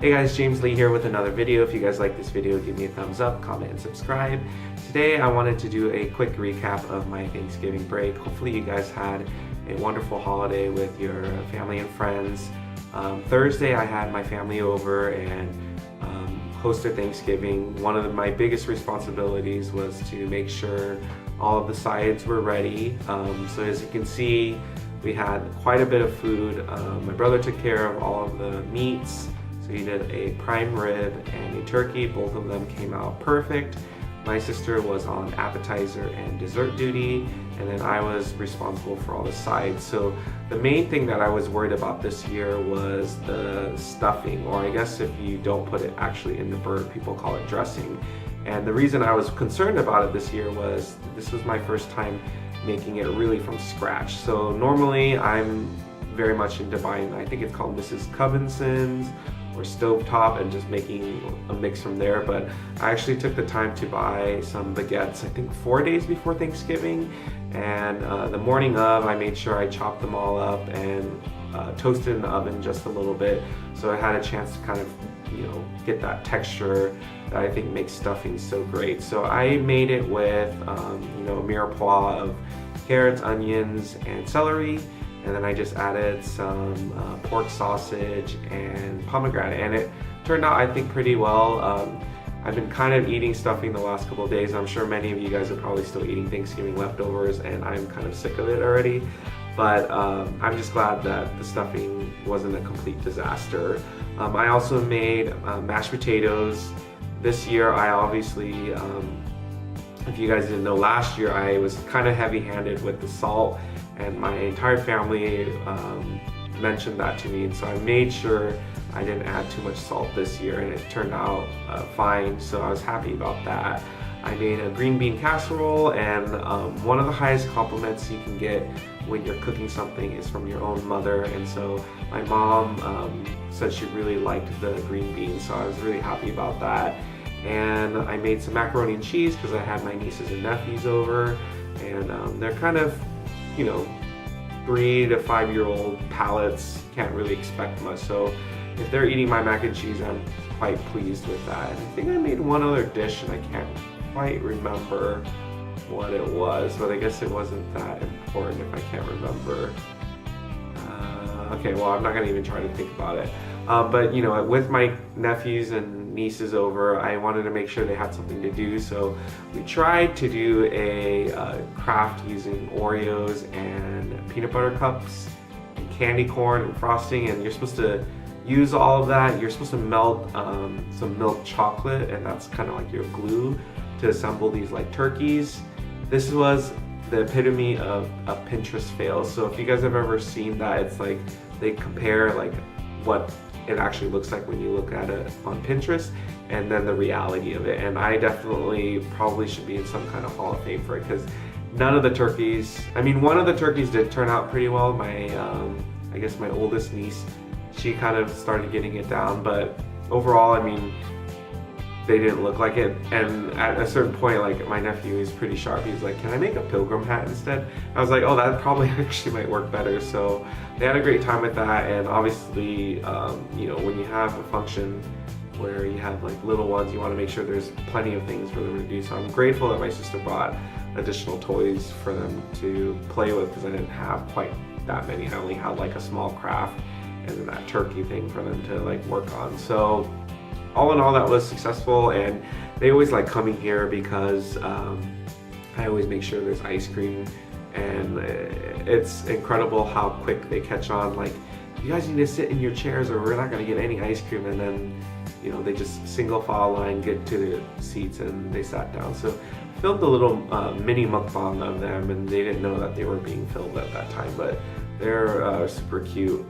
Hey guys, James Lee here with another video. If you guys like this video, give me a thumbs up, comment, and subscribe. Today I wanted to do a quick recap of my Thanksgiving break. Hopefully you guys had a wonderful holiday with your family and friends. Thursday I had my family over and hosted Thanksgiving. One of my biggest responsibilities was to make sure all of the sides were ready. So as you can see, we had quite a bit of food. My brother took care of all of the meats. So he did a prime rib and a turkey. Both of them came out perfect. My sister was on appetizer and dessert duty, and then I was responsible for all the sides. So the main thing that I was worried about this year was the stuffing, or I guess if you don't put it actually in the bird, people call it dressing. And the reason I was concerned about it this year was this was my first time making it really from scratch. So normally I'm very much into buying, I think it's called Mrs. Covinson's or Stovetop, and just making a mix from there. But I actually took the time to buy some baguettes, I think 4 days before Thanksgiving, and the morning of I made sure I chopped them all up and toasted in the oven just a little bit, so I had a chance to kind of, you know, get that texture that I think makes stuffing so great. So I made it with you know, a mirepoix of carrots, onions, and celery. And then I just added some pork sausage and pomegranate, and it turned out, I think, pretty well. I've been kind of eating stuffing the last couple of days. I'm sure many of you guys are probably still eating Thanksgiving leftovers, and I'm kind of sick of it already. But I'm just glad that the stuffing wasn't a complete disaster. I also made mashed potatoes. This year I obviously, if you guys didn't know, last year I was kind of heavy-handed with the salt, and my entire family mentioned that to me, and so I made sure I didn't add too much salt this year, and it turned out fine, so I was happy about that. I made a green bean casserole, and one of the highest compliments you can get when you're cooking something is from your own mother, and so my mom said she really liked the green beans, so I was really happy about that. And I made some macaroni and cheese because I had my nieces and nephews over, and they're kind of, you know, 3 to 5-year-old palates, can't really expect much. So if they're eating my mac and cheese, I'm quite pleased with that. And I think I made one other dish and I can't quite remember what it was, but I guess it wasn't that important if I can't remember. Okay, well, I'm not gonna even try to think about it. But you know, with my nephews and nieces over, I wanted to make sure they had something to do, so we tried to do a craft using Oreos and peanut butter cups and candy corn and frosting, and you're supposed to use all of that. You're supposed to melt some milk chocolate, and that's kind of like your glue to assemble these like turkeys. This was the epitome of a Pinterest fail. So if you guys have ever seen that, it's like they compare like what it actually looks like when you look at it on Pinterest and then the reality of it. And I definitely probably should be in some kind of Hall of Fame for it, because none of the turkeys, I mean, one of the turkeys did turn out pretty well. My, I guess my oldest niece, she kind of started getting it down, but overall, I mean, they didn't look like it. And at a certain point, like, my nephew is pretty sharp. He's like, can I make a pilgrim hat instead? I was like, oh, that probably actually might work better. So they had a great time with that. And obviously, you know, when you have a function where you have like little ones, you want to make sure there's plenty of things for them to do. So I'm grateful that my sister brought additional toys for them to play with, because I didn't have quite that many. I only had like a small craft and then that turkey thing for them to like work on. So all in all, that was successful, and they always like coming here because I always make sure there's ice cream, and it's incredible how quick they catch on. Like, you guys need to sit in your chairs or we're not gonna get any ice cream, and then, you know, they just single file line, get to the seats, and they sat down. So I filmed a little mini mukbang of them, and they didn't know that they were being filmed at that time, but they're super cute.